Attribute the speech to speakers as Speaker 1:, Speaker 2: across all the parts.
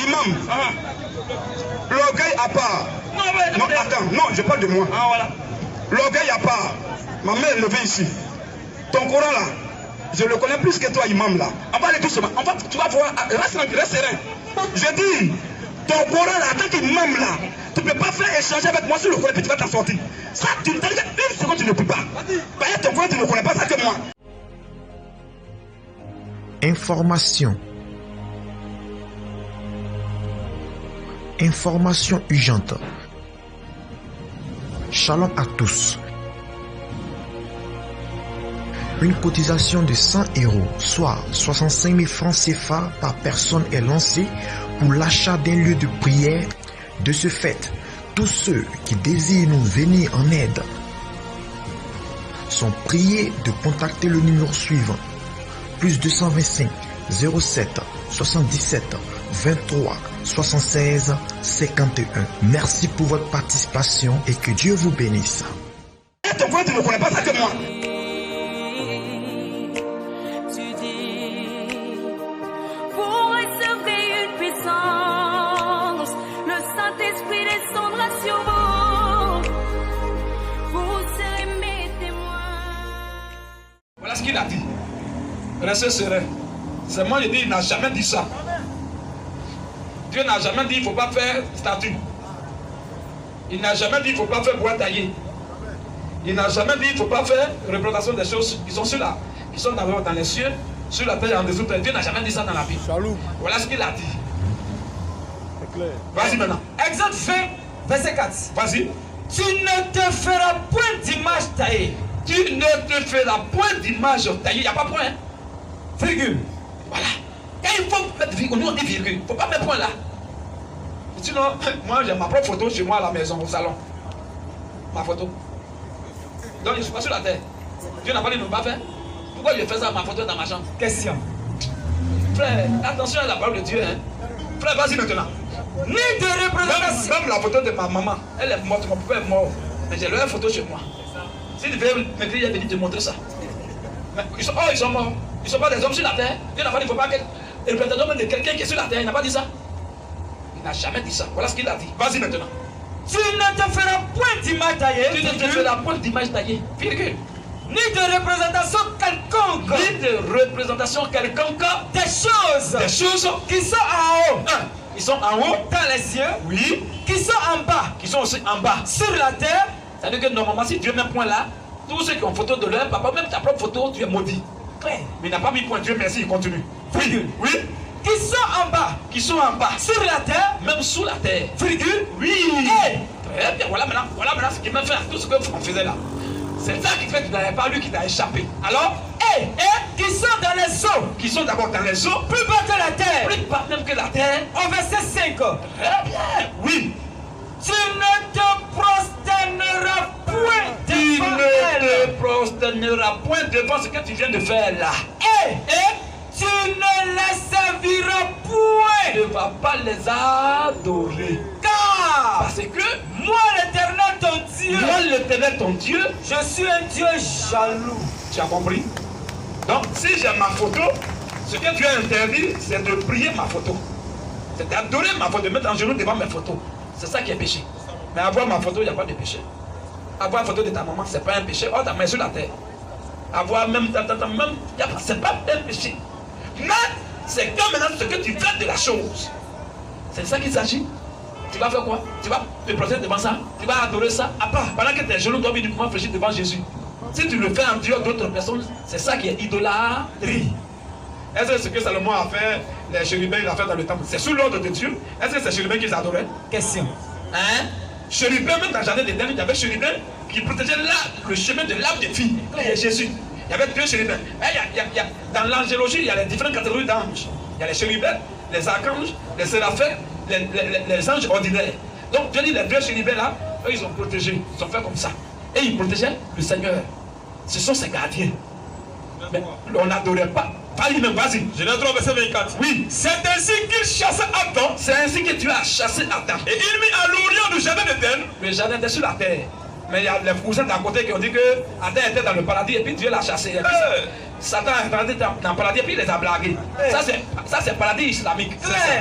Speaker 1: Imam, l'orgueil à part. Non, attends, non, je parle de moi.
Speaker 2: Voilà.
Speaker 1: L'orgueil à part. Ma main est levée ici. Ton Coran là, je le connais plus que toi, Imam là. On va aller doucement. Tu vas voir, reste serein. Je dis, ton Coran là, en tant qu'imam là, tu ne peux pas faire échanger avec moi sur le Coran, puis tu vas t'en sortir. Ça, tu ne t'arrives une seconde, tu ne peux pas. Parce que ton Coran, tu ne connais pas ça que moi.
Speaker 3: Information urgente. Shalom à tous. Une cotisation de 100 €, soit 65 000 francs CFA par personne est lancée pour l'achat d'un lieu de prière. De ce fait, tous ceux qui désirent nous venir en aide sont priés de contacter le numéro suivant: plus 225 07 77 23 76 51. Merci pour votre participation et que Dieu vous bénisse.
Speaker 1: Ton Coran, tu ne connais pas ça que moi.
Speaker 2: Voilà ce qu'il a dit. Restez serein. C'est moi, je dis, il n'a jamais dit ça. Dieu n'a jamais dit, il ne faut pas faire statue. Il n'a jamais dit, il ne faut pas faire bois taillé. Il n'a jamais dit, il ne faut pas faire représentation des choses qui sont sur là, qui sont dans les cieux, sur la terre et en dessous de la terre. Dieu n'a jamais dit ça dans la Bible. Voilà ce qu'il a dit.
Speaker 4: C'est clair.
Speaker 2: Vas-y maintenant.
Speaker 5: Exode 20, verset 4.
Speaker 2: Vas-y.
Speaker 5: Tu ne te feras point d'image taillée.
Speaker 2: Tu ne te feras point d'image taillée. Il n'y a pas point. Hein?
Speaker 5: Virgule.
Speaker 2: Voilà. Quand il faut mettre virgule, nous on dit virgule. Il ne faut pas mettre point là. Sinon, moi j'ai ma propre photo chez moi à la maison, au salon. Ma photo. Donc je ne suis pas sur la terre. Dieu n'a pas dit de ne pas faire. Pourquoi je fais ça, ma photo dans ma chambre?
Speaker 5: Question.
Speaker 2: Frère, attention à la parole de Dieu. Hein? Frère, vas-y maintenant.
Speaker 5: Ni de représentation.
Speaker 2: Même la photo de ma maman, elle est morte, mon papa est mort. Mais j'ai leur photo chez moi. Si tu veux me dire, il est venu te montrer ça. Mais ils sont morts. Ils ne sont pas des hommes sur la terre. Dieu n'a pas dit, il ne faut pas que le représentant de quelqu'un qui est sur la terre. Il n'a pas dit ça. Il n'a jamais dit ça. Voilà ce qu'il a dit. Vas-y maintenant.
Speaker 5: Tu ne te feras point d'image taillée.
Speaker 2: Tu ne te feras point d'image taillée. Virgule.
Speaker 5: Ni de représentation quelconque.
Speaker 2: Ni de représentation quelconque.
Speaker 5: Des choses.
Speaker 2: Des choses
Speaker 5: qui sont en haut.
Speaker 2: Ils sont en haut.
Speaker 5: Dans les cieux.
Speaker 2: Oui.
Speaker 5: Qui sont en bas.
Speaker 2: Qui sont aussi en bas.
Speaker 5: Sur la terre.
Speaker 2: C'est-à-dire que normalement, si Dieu met point là, tous ceux qui ont photo de leur papa, même ta propre photo, tu es maudit.
Speaker 5: Claire.
Speaker 2: Mais il n'a pas mis point. Dieu merci, il continue.
Speaker 5: Virgule.
Speaker 2: Oui.
Speaker 5: Qui sont en bas.
Speaker 2: Qui sont en bas.
Speaker 5: Sur la terre.
Speaker 2: Même sous la terre.
Speaker 5: Virgule.
Speaker 2: Oui.
Speaker 5: Et.
Speaker 2: Très bien. Voilà maintenant ce qui m'a fait tout ce qu'on faisait là. C'est ça qui fait que tu n'avais pas lu qui t'a échappé. Alors,
Speaker 5: et qui sont dans les eaux.
Speaker 2: Qui sont d'abord dans les eaux.
Speaker 5: Plus bas que la terre.
Speaker 2: Plus bas même que la terre.
Speaker 5: Au verset 5.
Speaker 2: Très bien. Oui.
Speaker 5: Tu ne te prosterneras point
Speaker 2: Tu
Speaker 5: devant
Speaker 2: ne
Speaker 5: elle.
Speaker 2: te prosterneras point devant ce que tu viens de faire là.
Speaker 5: Et tu ne les serviras point.
Speaker 2: Tu ne vas pas les adorer.
Speaker 5: Car
Speaker 2: Parce que
Speaker 5: moi l'Éternel ton Dieu,
Speaker 2: moi l'Éternel ton Dieu,
Speaker 5: je suis un Dieu jaloux.
Speaker 2: tu as compris? Donc si j'ai ma photo, ce que Dieu a interdit, c'est de prier ma photo. C'est d'adorer ma photo, de mettre en genoux devant mes photos. C'est ça qui est péché. Mais avoir ma photo, il n'y a pas de péché. Avoir la photo de ta maman, ce n'est pas un péché. Oh, ta main sur la terre. Avoir même c'est pas un péché. Mais c'est comme maintenant ce que tu fais de la chose. C'est ça qu'il s'agit. Tu vas faire quoi? Tu vas te prosterner devant ça? Tu vas adorer ça? À part, pendant que tes genoux doivent uniquement fléchir devant Jésus. Si tu le fais en Dieu d'autres personnes, c'est ça qui est idolâtrie. Est-ce que ce que Salomon a fait, les chérubins, il a fait dans le temple, c'est sous l'ordre de Dieu? Est-ce que c'est chérubins qu'ils adoraient?
Speaker 5: Question.
Speaker 2: Hein? Chérubins, même dans le jardin d'Éden, il y avait chérubins qui protégeaient le chemin de l'âme des filles. Il y a Jésus. Il y avait deux chérubins. Dans l'angélologie, il y a les différentes catégories d'anges. Il y a les chérubins, les archanges, les séraphins, les anges ordinaires. Donc Dieu dit les deux chérubins là, eux ils ont protégé, ils ont fait comme ça. Et ils protégeaient le Seigneur. Ce sont ses gardiens. Mais on n'adorait pas. Pas lui-même, vas-y.
Speaker 4: Genèse 3, verset 24.
Speaker 2: Oui.
Speaker 4: C'est ainsi qu'il chassait Adam.
Speaker 2: C'est ainsi que tu as chassé Adam.
Speaker 4: Et il mit à l'orient du jardin d'Éden.
Speaker 2: Le jardin était sur la terre. Mais il y a les cousins d'à côté qui ont dit que Adam était dans le paradis et puis Dieu l'a chassé. Et puis, Satan est rentré dans le paradis et puis il les a blagués. Ça c'est le paradis islamique.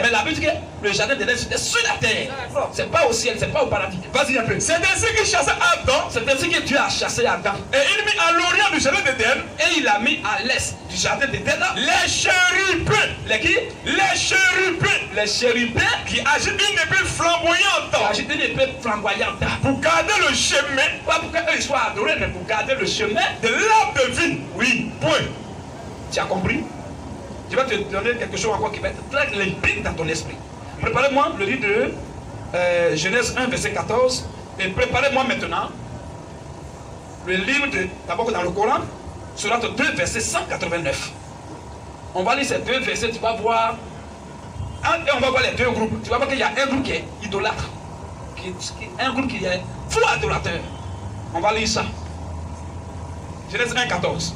Speaker 2: Mais la Bible dit que le jardin d'Éden c'était sur la terre. C'est pas au ciel, c'est pas au paradis. Vas-y un peu.
Speaker 4: C'est ainsi qu'il chassait Adam.
Speaker 2: C'est ainsi que Dieu a chassé Adam.
Speaker 4: Et il mit à l'orient du jardin d'Éden.
Speaker 2: Et il a mis à l'est du jardin d'Éden
Speaker 4: Les chérubins.
Speaker 2: les qui?
Speaker 4: Les chérubins.
Speaker 2: Les chérubins
Speaker 4: Qui agitent une épée flamboyante.
Speaker 2: qui agitaient une épée flamboyante.
Speaker 4: Pour garder le chemin
Speaker 2: Pas pour qu'eux soient adorés, mais pour garder le chemin.
Speaker 4: de l'arbre de vie.
Speaker 2: Oui.
Speaker 4: Point.
Speaker 2: Tu as compris? Je vais te donner quelque chose encore qui va être très limpide dans ton esprit. Préparez-moi le livre de Genèse 1, verset 14. Et préparez-moi maintenant le livre d'abord dans le Coran, Sourate 2, verset 189. On va lire ces deux versets, tu vas voir. Et on va voir les deux groupes. Tu vas voir qu'il y a un groupe qui est idolâtre. Un groupe qui est faux adorateur. On va lire ça. Genèse 1, 14.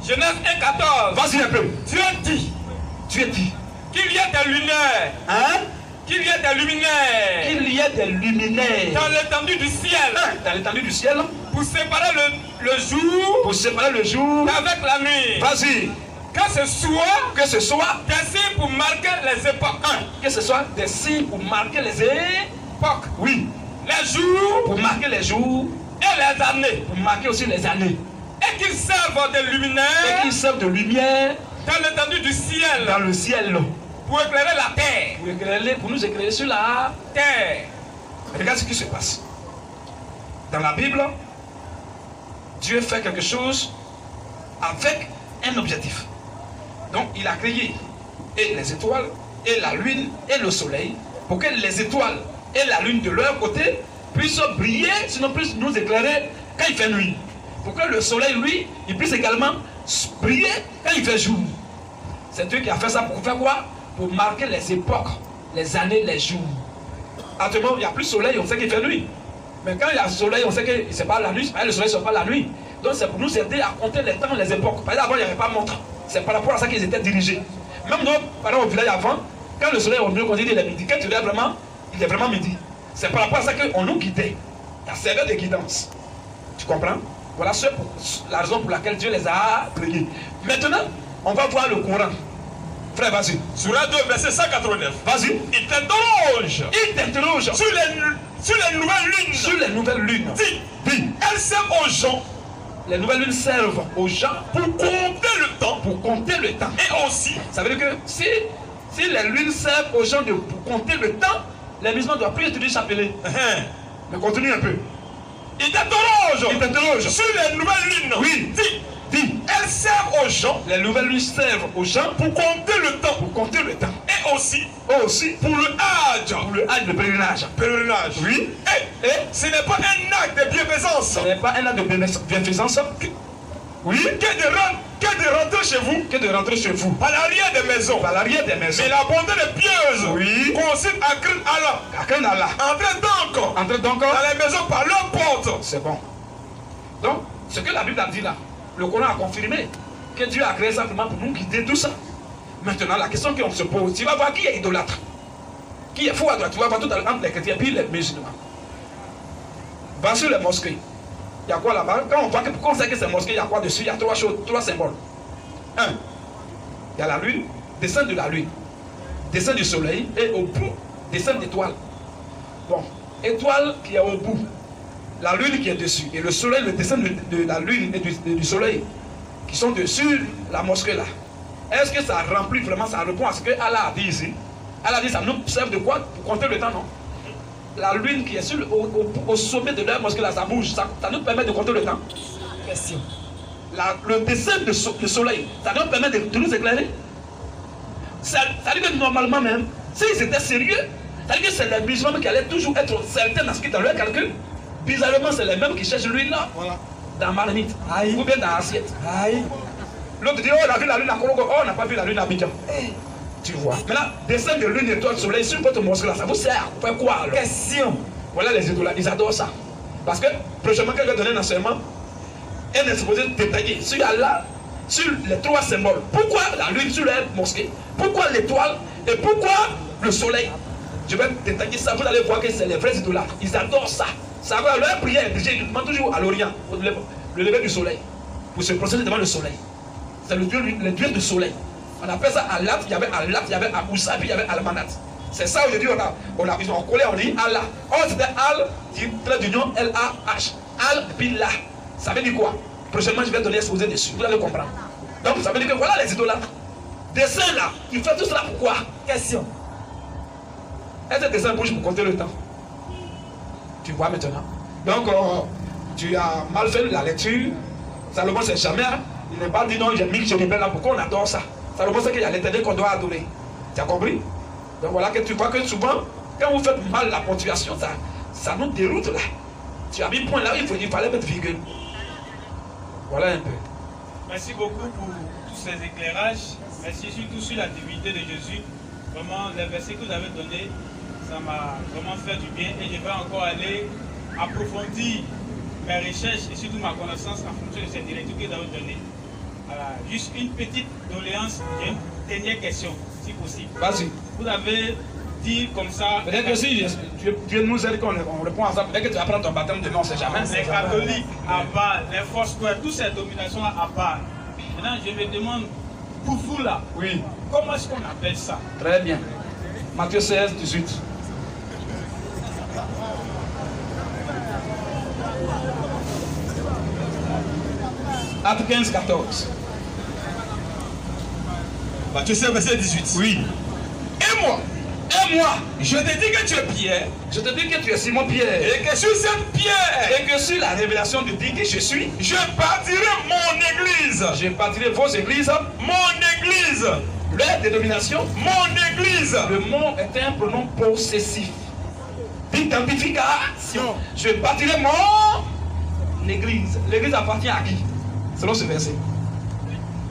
Speaker 4: Genèse 1, 14.
Speaker 2: Vas-y un peu.
Speaker 4: Dieu dit
Speaker 2: Tu es dit.
Speaker 4: qu'il y ait des luminaires.
Speaker 2: Hein?
Speaker 4: Qu'il y ait des luminaires.
Speaker 2: Qu'il y ait des luminaires
Speaker 4: Dans l'étendue du ciel.
Speaker 2: dans l'étendue du ciel
Speaker 4: Pour séparer le jour
Speaker 2: pour séparer le jour.
Speaker 4: avec la nuit.
Speaker 2: Vas-y.
Speaker 4: Que ce soit
Speaker 2: Que ce soit,
Speaker 4: des signes pour marquer les époques.
Speaker 2: que ce soit des signes pour marquer les époques. Oui.
Speaker 4: Les jours
Speaker 2: Pour marquer les jours.
Speaker 4: et les années.
Speaker 2: Pour marquer aussi les années.
Speaker 4: Et qu'ils servent des
Speaker 2: Et
Speaker 4: luminaires
Speaker 2: qu'ils servent de lumière
Speaker 4: dans l'étendue du ciel.
Speaker 2: dans le ciel.
Speaker 4: Pour éclairer la terre.
Speaker 2: Pour nous éclairer sur la
Speaker 4: Terre.
Speaker 2: Regarde ce qui se passe. Dans la Bible, Dieu fait quelque chose avec un objectif. Donc il a créé et les étoiles, et la lune, et le soleil, pour que les étoiles et la lune de leur côté puissent briller, sinon puissent nous éclairer quand il fait nuit. Pour que le soleil, lui, il puisse également briller quand il fait jour. C'est Dieu qui a fait ça pour faire quoi? Pour marquer les époques, les années, les jours. Actuellement, il n'y a plus de soleil, on sait qu'il fait nuit. Mais quand il y a le soleil, on sait que c'est pas la nuit, le soleil ne sera pas la nuit. Donc c'est pour nous aider à compter les temps, les époques. Par exemple, avant, il n'y avait pas de montre. C'est par rapport à ça qu'ils étaient dirigés. Même nous, par exemple, au village avant, quand le soleil est revenu, on dit qu'il est midi. Quand tu regardes vraiment, il est vraiment midi. C'est par rapport à ça qu'on nous guidait. Ça servait de guidance. Tu comprends? Voilà la raison pour laquelle Dieu les a priés. Maintenant, on va voir le Coran. Frère, vas-y.
Speaker 4: Sourate 2, verset 189.
Speaker 2: Vas-y.
Speaker 4: Il t'interroge
Speaker 2: Il t'interroge
Speaker 4: sur les nouvelles lunes.
Speaker 2: sur les nouvelles lunes.
Speaker 4: Dis, elles servent aux gens
Speaker 2: Les nouvelles lunes servent aux gens
Speaker 4: pour compter le temps.
Speaker 2: pour compter le temps.
Speaker 4: Et aussi,
Speaker 2: Ça veut dire que si les lunes servent aux gens pour compter le temps, les musulmans ne doivent plus étudier chapelet. Mais continue un peu.
Speaker 4: il t'interroge
Speaker 2: Il t'interroge.
Speaker 4: sur les nouvelles lunes.
Speaker 2: Oui.
Speaker 4: Dis, elles servent aux gens
Speaker 2: Les nouvelles lunes servent aux gens
Speaker 4: pour compter le temps.
Speaker 2: pour compter le temps.
Speaker 4: Et aussi,
Speaker 2: Aussi
Speaker 4: pour le hajj.
Speaker 2: pour le hajj de pèlerinage.
Speaker 4: Pèlerinage.
Speaker 2: Oui.
Speaker 4: Et ce n'est pas un acte de bienfaisance.
Speaker 2: Ce n'est pas un acte de bienfaisance. Oui.
Speaker 4: Que de rentrer chez vous
Speaker 2: Que de rentrer chez vous
Speaker 4: à l'arrière des maisons.
Speaker 2: à l'arrière des maisons.
Speaker 4: Mais la bonté des pieuses
Speaker 2: Oui.
Speaker 4: consiste à craindre Allah.
Speaker 2: À craindre Allah.
Speaker 4: Entrez donc
Speaker 2: Entrez donc.
Speaker 4: dans les maisons par leur porte.
Speaker 2: C'est bon. Donc, ce que la Bible a dit là, le Coran a confirmé que Dieu a créé simplement pour nous guider tout ça. Maintenant, la question qu'on se pose, tu vas voir qui est idolâtre, qui est faux à droite, tu vas voir tout entre les chrétiens et les musulmans. Va sur les mosquées. Il y a quoi là-bas? Quand on voit que, quand on sait que c'est mosquée, il y a quoi dessus? Il y a trois choses, trois symboles. Un, il y a la lune, descend de la lune, descend du soleil, et au bout, descend l'étoile. Bon, étoile qui est au bout, la lune qui est dessus, et le soleil, le descend de la lune et du soleil, qui sont dessus la mosquée là. Est-ce que ça remplit vraiment, ça répond à ce que Allah a dit ici? Allah a dit, ça nous sert de quoi? Pour compter le temps, non? La lune qui est sur au sommet de leur mosquée là, ça bouge, ça nous permet de compter le temps. Question. Le dessin du soleil, ça nous permet de nous éclairer. Ça dit que normalement même, s'ils étaient sérieux, ça dit que c'est les musulmans qui allaient toujours être certains dans ce qui est dans leur calcul. Bizarrement, c'est les mêmes qui cherchent l'huile là, dans marmite, ou bien dans l'assiette. L'autre dit, oh, on a vu la lune à Korogo, oh, on n'a pas vu la lune à Abidjan. Tu vois. Maintenant, dessin de lune, étoile, soleil sur votre mosquée là, ça vous sert à faire quoi alors? Question. Voilà les étoiles, ils adorent ça. Parce que, prochainement, quand je vais donner un enseignement, elle est supposée détailler sur Allah, sur les trois symboles. Pourquoi la lune sur la mosquée? Pourquoi l'étoile? Et pourquoi le soleil? Je vais détailler ça, vous allez voir que c'est les vrais idolâtres. Ils adorent ça. Ça va, leur prière est dirigée uniquement toujours à l'Orient, le lever du soleil, pour se procéder devant le soleil. C'est le dieu du soleil. On appelle ça Alat, il y avait Alat, il y avait Amoussa, puis il y avait Almanat. C'est ça aujourd'hui, ils ont collé, on dit Allah. Or c'était Al, trait d'union, L-A-H. Al, puis là. Ça veut dire quoi? Prochainement, je vais donner exposé dessus. Vous allez comprendre. Donc, ça veut dire que voilà les idolâtres. Dessin là, tu fais tout cela pourquoi? Question. Est-ce que dessin bouge pour compter le temps? Tu vois maintenant. Donc, tu as mal fait la lecture. Salomon, c'est jamais. Il n'est pas dit non, j'ai mis que je rebelle là. Pourquoi on adore ça? Salomon, c'est qu'il y a l'éternel qu'on doit adorer. Tu as compris? Donc voilà que tu vois que souvent, quand vous faites mal la ponctuation, ça nous déroute là. Tu as mis point là, il fallait mettre virgule. Voilà un peu.
Speaker 6: Merci beaucoup pour tous ces éclairages. Merci surtout sur la divinité de Jésus. Vraiment, les versets que vous avez donnés, ça m'a vraiment fait du bien. Et je vais encore aller approfondir mes recherches et surtout ma connaissance en fonction de ces directives que vous avez données. Voilà. Juste une petite doléance, j'ai une dernière question, si possible.
Speaker 2: Vas-y.
Speaker 6: Vous avez dit comme ça.
Speaker 2: Peut-être que si Dieu nous aide qu'on répond à ça, peut-être que tu vas prendre ton baptême demain, on ne sait jamais.
Speaker 6: Les catholiques à part, les forces squares, toutes ces dominations-là à part. Maintenant, je me demande, pour vous là,
Speaker 2: oui.
Speaker 6: Comment est-ce qu'on appelle ça?
Speaker 2: Très bien. Matthieu 16, 18. Acte 15, 14.
Speaker 4: Matthieu 16, verset 18.
Speaker 2: Oui.
Speaker 4: Et moi, je te dis que tu es Pierre.
Speaker 2: Je te dis que tu es Simon Pierre.
Speaker 4: Et que sur cette pierre,
Speaker 2: Et que sur la révélation de Dieu que je suis,
Speaker 4: je bâtirai mon église.
Speaker 2: je bâtirai vos églises.
Speaker 4: Mon église.
Speaker 2: Leur dénomination,
Speaker 4: Mon église.
Speaker 2: le mot est un pronom possessif. D'identification. Je bâtirai mon église. L'église appartient à qui? Selon ce verset.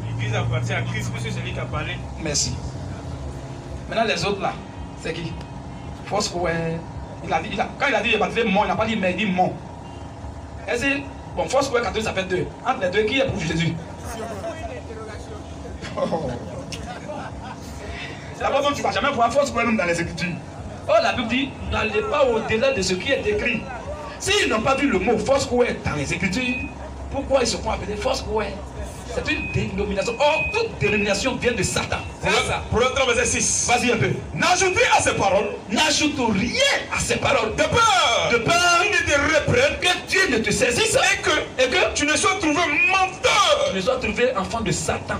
Speaker 6: L'église appartient à Christ, puisque c'est lui qui a parlé.
Speaker 2: Merci. Maintenant les autres là, c'est qui? Foursquare. Quand il a dit je bâtirai mon, il n'a pas dit mais, il dit mon. Est-ce que, bon, Foursquare catholique ça fait deux. Entre les deux, qui est pour Jésus? D'abord, tu ne vas jamais voir Foursquare dans les Écritures. Oh, la Bible dit, n'allez pas au-delà de ce qui est écrit. S'ils n'ont pas vu le mot Foursquare dans les Écritures, pourquoi ils se font appeler Foursquare? C'est une dénomination. Or, toute dénomination vient de Satan.
Speaker 4: Pour entrer au verset 6.
Speaker 2: Vas-y un peu.
Speaker 4: N'ajoutez à ces paroles.
Speaker 2: N'ajoute rien à ces paroles.
Speaker 4: De peur.
Speaker 2: De peur
Speaker 4: qu'il ne te reprenne.
Speaker 2: que Dieu ne te saisisse
Speaker 4: Et que tu ne sois trouvé menteur.
Speaker 2: tu ne sois trouvé enfant de Satan.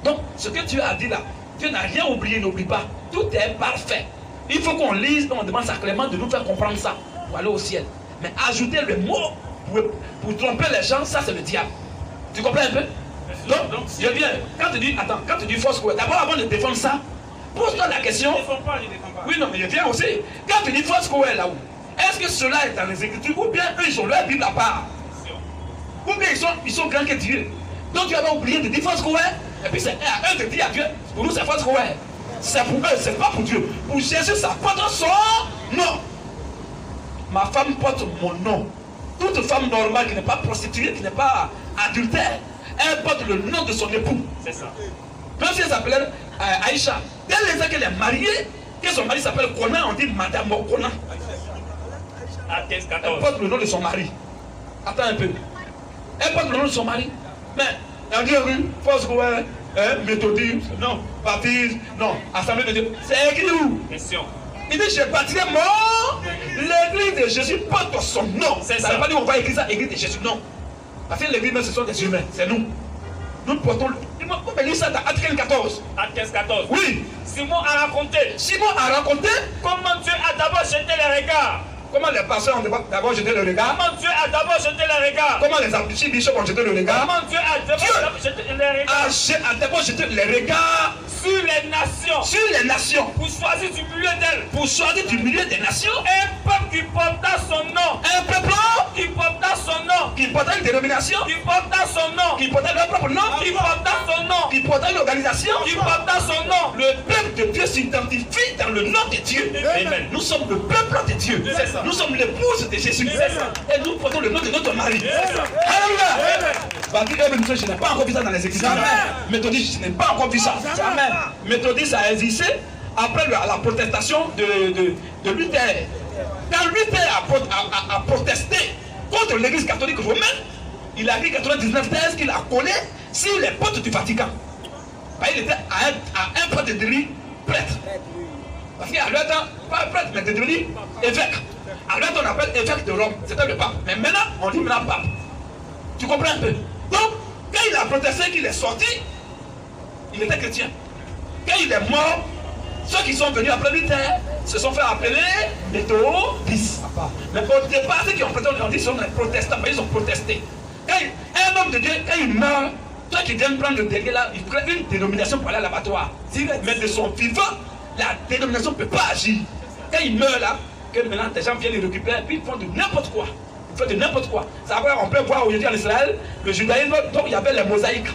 Speaker 2: Donc, ce que tu as dit là, Dieu n'a rien oublié, n'oublie pas. Tout est parfait. Il faut qu'on lise, on demande à Clément de nous faire comprendre ça pour aller au ciel. Mais ajouter le mot pour tromper les gens, ça c'est le diable. Tu comprends un peu? Donc, je viens. Quand tu dis, attends, quand tu dis Foursquare, d'abord avant de défendre ça, pose-toi la question.
Speaker 6: Je ne défends pas, je ne défends pas.
Speaker 2: Oui, non, mais je viens aussi. Quand tu dis Foursquare là-haut, est-ce que cela est dans les Écritures ou bien eux ils ont leur Bible à part? Ou bien ils sont grands que Dieu. Donc tu avais oublié de dire Foursquare. Et puis c'est à eux de dire à Dieu. Pour nous c'est Foursquare. C'est pour eux, c'est pas pour Dieu. Pour Jésus, ça porte son nom. Ma femme porte mon nom. Toute femme normale qui n'est pas prostituée, qui n'est pas adultère, elle porte le nom de son époux.
Speaker 6: C'est ça.
Speaker 2: Même si elle s'appelle Aïcha, dès l'instant qu'elle est mariée, que son mari s'appelle Kona, on dit Madame Kona.
Speaker 6: Acte 15,
Speaker 2: Elle
Speaker 6: 14.
Speaker 2: porte le nom de son mari. Attends un peu. Elle porte le nom de son mari. Mais elle dit rue, Foursquare, méthodiste, non, baptiste, non, assemblée de Dieu. C'est écrit où?
Speaker 6: Question.
Speaker 2: Il dit je bâtirai l'église de Jésus porte son nom.
Speaker 6: C'est
Speaker 2: Ça
Speaker 6: ça.
Speaker 2: ne veut pas dire on va écrire ça, église de Jésus, non. Parce que l'église même ce sont des humains, c'est nous. Nous portons. Vous me lisez ça dans Acte 15, 14.
Speaker 6: Acte 15, 14.
Speaker 2: Oui.
Speaker 6: Simon a raconté
Speaker 2: Simon a raconté
Speaker 6: comment Dieu a d'abord jeté les regards.
Speaker 2: comment les pasteurs ont d'abord jeté le regard.
Speaker 6: Comment Dieu a d'abord jeté les regards.
Speaker 2: Comment les archibishops ont jeté le regard.
Speaker 6: Comment Dieu a d'abord jeté les regards
Speaker 2: A d'abord jeté les regards
Speaker 6: sur les nations.
Speaker 2: sur les nations.
Speaker 6: Pour choisir du milieu d'elles
Speaker 2: Pour choisir du milieu des nations
Speaker 6: un peuple qui porta son nom.
Speaker 2: un peuple
Speaker 6: Qui porta son nom.
Speaker 2: qui portait une dénomination,
Speaker 6: Qui porta son nom.
Speaker 2: qui portait leur propre nom,
Speaker 6: Qui porta son nom.
Speaker 2: qui portait une organisation.
Speaker 6: Qui porta son nom.
Speaker 2: Le peuple de Dieu s'identifie dans le nom de Dieu.
Speaker 6: Amen.
Speaker 2: Nous sommes le peuple de Dieu.
Speaker 6: C'est ça.
Speaker 2: Nous sommes l'épouse de Jésus.
Speaker 6: C'est ça.
Speaker 2: Et nous portons le nom de notre mari.
Speaker 6: ça.
Speaker 2: Alléluia. Je n'ai pas encore vu ça dans les Écritures. Méthodiste, je n'ai pas encore vu ça. Méthodiste a existé après la protestation de Luther. Quand Luther a protesté contre l'église catholique romaine, il a écrit 99 thèses qu'il a collées sur les portes du Vatican. Il était à un point de devenir prêtre. Parce qu'à l'autre temps, pas prêtre, mais de devenir évêque. À l'autre on appelle évêque de Rome, c'était le pape. Mais maintenant, on dit maintenant pape. Tu comprends un peu? Donc, quand il a protesté, qu'il est sorti, il était chrétien. Quand il est mort, ceux qui sont venus après Luther se sont fait appeler méthodistes. Mais au départ, ceux qui ont protesté, on dit qu'ils sont des protestants, mais ils ont protesté. Quand un homme de Dieu, quand il meurt, toi qui viens prendre le délégué là, il crée une dénomination pour aller à l'abattoir. Mais de son vivant, la dénomination ne peut pas agir. Quand il meurt là, que maintenant des gens viennent les récupérer, puis ils font de n'importe quoi. Ils font de n'importe quoi. Ça va, on peut voir aujourd'hui en Israël, le judaïsme, donc il y avait les mosaïques.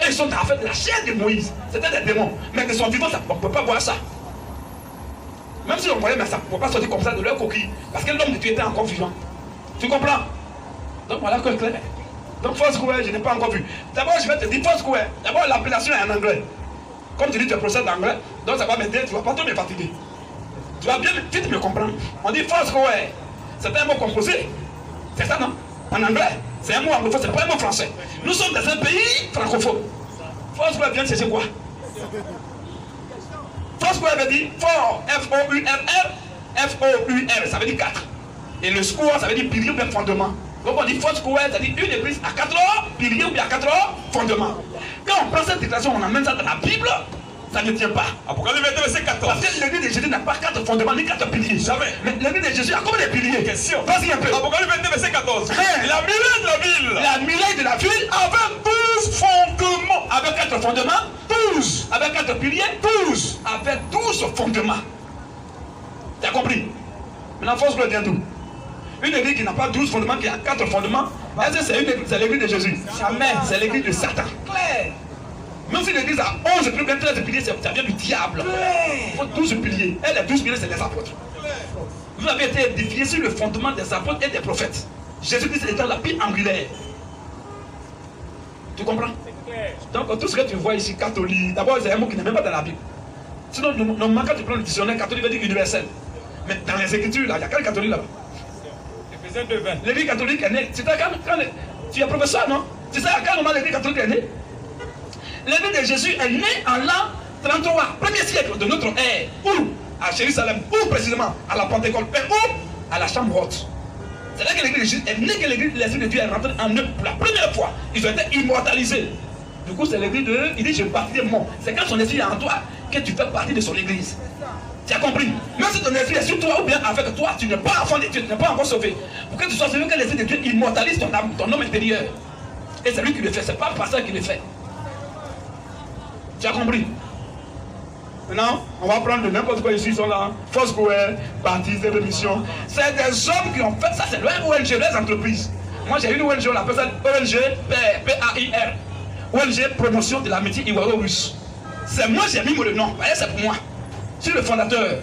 Speaker 2: Ils sont en fait la chair de Moïse. C'était des démons. Mais de son vivant, on ne peut pas voir ça. Même si on voyait, mais ça ne peut pas sortir comme ça de leur coquille. Parce que l'homme de Dieu était encore vivant. Tu comprends? Donc voilà que clair. Donc Foursquare, je n'ai pas encore vu. D'abord, je vais te dire Foursquare. D'abord, l'appellation est en anglais. Comme tu dis, tu es professeur d'anglais, donc ça va m'aider, tu ne vas pas trop me fatiguer. Tu vas bien vite me comprendre. On dit Foursquare. C'est un mot composé. C'est ça, non? En anglais. C'est un mot anglophone, c'est pas un mot français. Nous sommes dans un pays francophone. Foursquare vient de chercher quoi? Foursquare veut dire for, F-O-U-R-R, F-O-U-R, ça veut dire 4. Et le square, ça veut dire pilier ou bien fondement. Donc on dit Foursquare, ça veut dire une église à 4 piliers ou bien à 4 fondements. Quand on prend cette déclaration, on amène ça dans la Bible, ça ne tient pas.
Speaker 4: Apocalypse 22, verset 14.
Speaker 2: Parce que l'église de Jésus n'a pas 4 fondements ni 4 piliers.
Speaker 4: Jamais.
Speaker 2: Mais l'église de Jésus a combien de piliers?
Speaker 4: Question.
Speaker 2: Vas-y un peu.
Speaker 4: Apocalypse 22, verset 14.
Speaker 2: Hein?
Speaker 4: La muraille de la ville
Speaker 2: La muraille de la ville
Speaker 4: avait 12 fondements.
Speaker 2: avec 4 fondements,
Speaker 4: 12.
Speaker 2: avec 4 piliers,
Speaker 4: 12.
Speaker 2: avec 12 fondements. Tu as compris? Maintenant, Foursquare vient d'où? Une église qui n'a pas 12 fondements, qui a 4 fondements, est-ce que c'est l'église de Jésus? Jamais. C'est l'église de Satan. Claire. Même si l'église a 11 piliers, 13 piliers, ça vient du diable. Il faut 12 piliers. Et les 12 piliers, c'est les apôtres. Vous avez été édifiés sur le fondement des apôtres et des prophètes. Jésus-Christ étant la pierre angulaire. Tu comprends? Donc tout ce que tu vois ici, catholique, d'abord c'est un mot qui n'est même pas dans la Bible. Sinon, normalement quand tu prends le dictionnaire, catholique veut dire universel. Mais dans les Écritures, là, il y a quel catholique là-bas? L'église catholique est née. C'est quand tu es professeur, non? C'est ça, quand normalement l'église catholique est née? L'église de Jésus est née en l'an 33, premier siècle de notre ère. Où? À Jérusalem. Où précisément? À la Pentecôte. Mais où? À la chambre haute. C'est là que l'église de Jésus est née, que l'église de Dieu est rentrée en eux pour la première fois. Ils ont été immortalisés. Du coup, c'est l'église de. Il dit, je baptise mon. C'est quand son esprit est en toi que tu fais partie de son église. Tu as compris? Même si ton esprit est sur toi ou bien avec toi, tu n'es pas enfant de Dieu, tu n'es pas encore sauvé. Pour que tu sois sauvé, que l'esprit de Dieu immortalise ton âme, ton homme intérieur. Et c'est lui qui le fait, c'est pas le pasteur qui le fait. Tu as compris? Maintenant, on va prendre n'importe quoi ici, ils sont là. Foursquare, baptisé de mission. C'est des hommes qui ont fait ça, c'est leur ONG, les entreprises. Moi j'ai une ONG, on appelle ça ONG PAIR. ONG Promotion de l'amitié ivoiro-russe. C'est moi, j'ai mis le nom. C'est pour moi. Je suis le fondateur.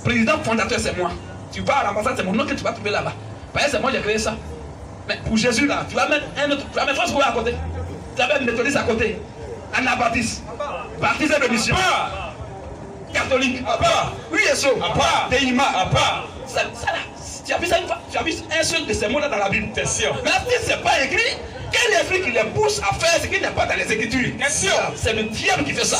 Speaker 2: Président fondateur, c'est moi. Tu vas à l'ambassade, c'est mon nom que tu vas trouver là-bas. C'est moi qui ai créé ça. Mais pour Jésus là, tu vas mettre un autre. Tu vas mettre Foursquare à côté. Tu vas mettre méthodiste à côté. Anabaptiste. Baptisé de mission. Catholique. Oui, Yeso. Déima. Ça là. Tu as vu ça une fois? Tu as vu un seul de ces mots là dans la Bible? C'est sûr. Mais si ce n'est pas écrit, quel esprit qui les pousse à faire ce qui n'est pas dans les Écritures? C'est le diable qui fait ça.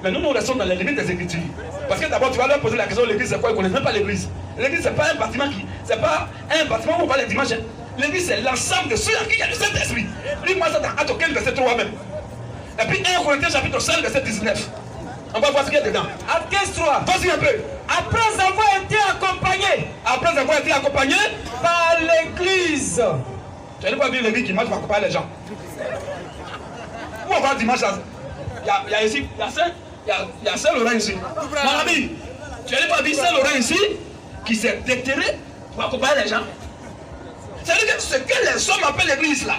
Speaker 2: Mais nous restons dans les limites des Écritures. Parce que d'abord, tu vas leur poser la question, l'église c'est quoi? Ils ne connaissent même pas l'église. L'église, c'est pas un bâtiment qui. C'est pas un bâtiment où on va les dimanches. L'église, c'est l'ensemble de ceux à qui il y a le Saint-Esprit. Lis-moi ça dans Actes 15, verset 3 même. Et puis 1 Corinthiens chapitre 5, verset 19. On va voir ce qu'il y a dedans.
Speaker 5: Actes 15, 3.
Speaker 2: Vas-y un peu.
Speaker 5: Après avoir été accompagné par l'église.
Speaker 2: Tu n'allais pas dire l'église qui marche pour accompagner les gens. Où on va dimanche là? Il y a ici, il y a Saint-Laurent ici. Mon ami, tu n'allais pas dire Saint-Laurent ici qui s'est déterré pour accompagner les gens. C'est-à-dire que ce que les hommes appellent l'église là,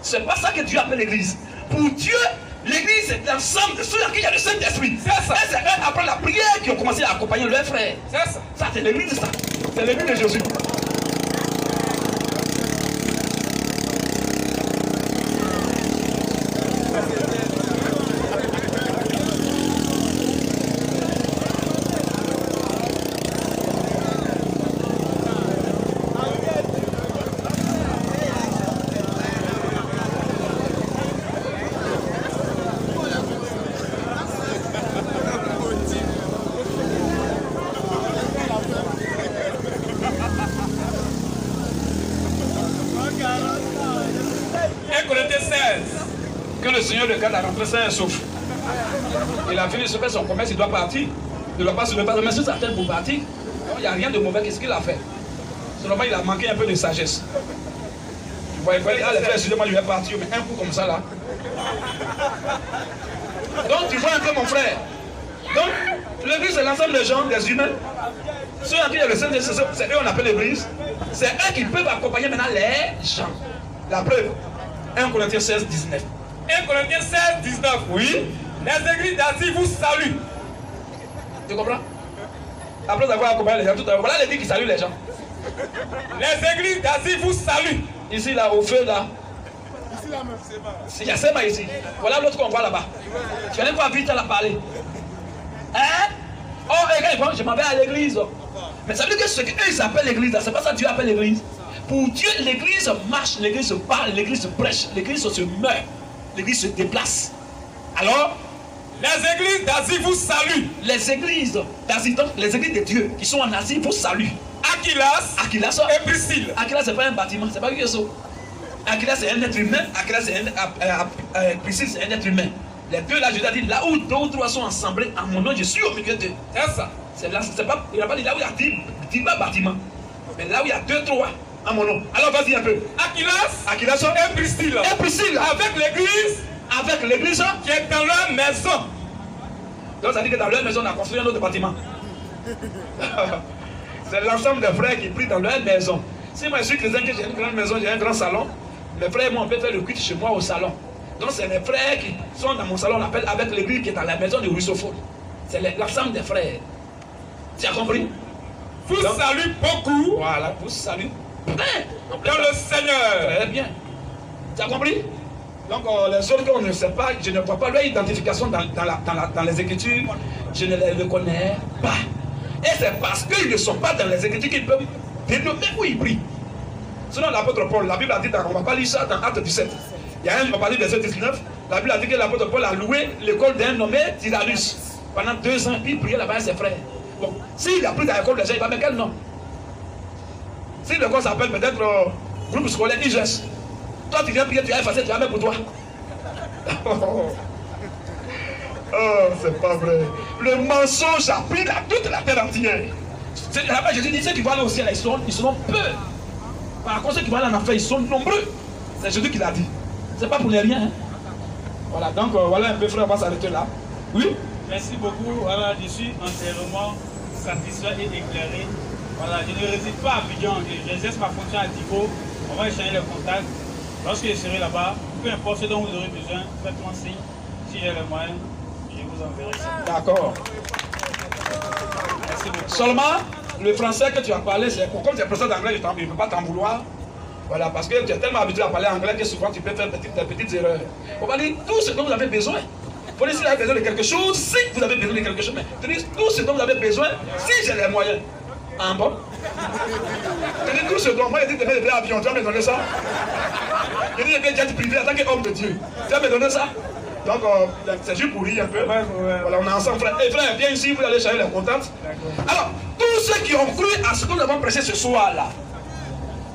Speaker 2: c'est pas ça que Dieu appelle l'église. Pour Dieu, l'église c'est l'ensemble de ceux à qui il y a le Saint-Esprit. C'est ça. Et c'est eux, après la prière, qui ont commencé à accompagner leurs frères. C'est ça. Ça, c'est l'église, ça. C'est l'église de Jésus. le Seigneur le garde à rentrer sain et sauf. Il a fini de se faire son commerce, il doit partir. Il ne doit pas se lever, mais sur sa tête pour partir. Donc, il n'y a rien de mauvais. Qu'est-ce qu'il a fait? Seulement, il a manqué un peu de sagesse. Tu vois, il fallait, ah, les frères, excusez-moi, je vais partir, mais un coup comme ça là. Donc, tu vois un peu, mon frère. Donc, l'église, c'est l'ensemble des gens, des humains. Ceux à qui il y a le Saint-Esprit, c'est eux qu'on appelle l'église. C'est eux qui peuvent accompagner maintenant les gens. La preuve, 1 Corinthiens 16, 19.
Speaker 5: 1 Corinthiens 16, 19.
Speaker 2: Oui.
Speaker 5: Les églises d'Asie vous saluent.
Speaker 2: Tu comprends? Après avoir accompagné les gens, tout à l'heure, voilà l'église qui salue les gens.
Speaker 5: Les églises d'Asie vous saluent.
Speaker 2: Ici, là, au feu, là. Il y a Sema ici. Voilà l'autre qu'on voit là-bas. Tu allais voir vite à la parler. Hein? Oh, regarde, je m'en vais à l'église. Mais ça veut dire que ce qu'eux ils appellent l'église, c'est pas ça que Dieu appelle l'église. Pour Dieu, l'église marche, l'église se parle, l'église se prêche, l'église se meurt, l'église se déplace. Alors,
Speaker 5: les églises d'Asie vous saluent.
Speaker 2: les églises d'Asie, donc les églises de Dieu qui sont en Asie vous saluent.
Speaker 5: Aquilas et Priscille.
Speaker 2: Aquilas, c'est pas un bâtiment, c'est pas quelque chose. Aquilas, c'est un être humain. Aquilas, c'est Priscille, c'est un être humain. Les deux là, je t'ai dit, là où 2 ou 3 sont assemblés en mon nom, je suis au milieu d'eux. C'est ça. C'est là, c'est pas, il n'a pas dit là où il y a 10 bâtiments. Mais là où il y a 2, 3 en mon nom. Alors vas-y un peu. Aquilas
Speaker 5: et Priscille.
Speaker 2: Et Priscille.
Speaker 5: Avec l'église
Speaker 2: qui est dans leur maison. Donc ça dit que dans leur maison, on a construit un autre bâtiment. C'est l'ensemble des frères qui prient dans leur maison. Si moi je suis chrétien, que j'ai une grande maison, j'ai un grand salon, mes frères et moi on peut faire le culte chez moi au salon. Donc c'est les frères qui sont dans mon salon, on appelle avec l'église qui est dans la maison de Russophone. C'est l'ensemble des frères. Tu as compris?
Speaker 5: Vous salue beaucoup.
Speaker 2: Voilà, vous salue.
Speaker 5: Dans le Seigneur.
Speaker 2: Très bien. Tu as compris? Donc les autres qu'on ne sait pas, je ne vois pas leur identification dans les Écritures, je ne les reconnais pas. Et c'est parce qu'ils ne sont pas dans les Écritures qu'ils peuvent développer où ils prient. Sinon l'apôtre Paul, la Bible a dit, on ne va pas lire ça dans Acte 17. Il y a un, on va parler verset 19, la Bible a dit que l'apôtre Paul a loué l'école d'un nommé Tyrannus. Pendant 2 ans, puis il priait là-bas avec ses frères. Bon, s'il a pris dans l'école des gens, il va mettre quel nom? Si l'école s'appelle peut-être groupe scolaire IGES, toi tu viens prier, tu as effacé, tu vas mettre pour toi. Oh, c'est pas vrai. Le mensonge a pris toute la terre entière. Là-bas, Jésus dit, ceux qui vont aller au ciel, ils seront peu. Par contre, ceux qui vont aller en enfer, ils sont nombreux. C'est Jésus qui l'a dit. C'est pas pour les rien. Hein? Voilà, donc voilà un peu, frère, on va s'arrêter là. Oui?
Speaker 6: Merci beaucoup. Voilà, je suis entièrement satisfait et éclairé. Voilà, je ne réside pas à Abidjan. J'exerce ma fonction à Tico. On va échanger les contacts. Lorsque je serai là-bas, peu importe ce dont vous aurez besoin, faites-moi signe. Si j'ai les moyens, je vous enverrai ça.
Speaker 2: D'accord.
Speaker 6: Merci beaucoup.
Speaker 2: Seulement, le français que tu as parlé, c'est comme tu es professeur d'anglais, je ne peux pas t'en vouloir. Voilà, parce que tu es tellement habitué à parler anglais que souvent tu peux faire des petites erreurs. On va dire tout ce dont vous avez besoin. Vous dites si vous avez besoin de quelque chose, si vous avez besoin de quelque chose, mais tu dis tout ce dont vous avez besoin, si j'ai les moyens. Ah bon? Tu dis tout ce dont moi, je dis de faire des avions, tu vas me donner ça? Je dis de faire jet privé en tant qu'homme de Dieu. Tu vas me donner ça? Donc, c'est juste pour rire un peu. Voilà, on est ensemble, frère. Et frère, viens ici, vous allez changer les contacts. Alors, tous ceux qui ont cru à ce que nous avons prêché ce soir-là,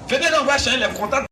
Speaker 2: venez, on va changer les contacts.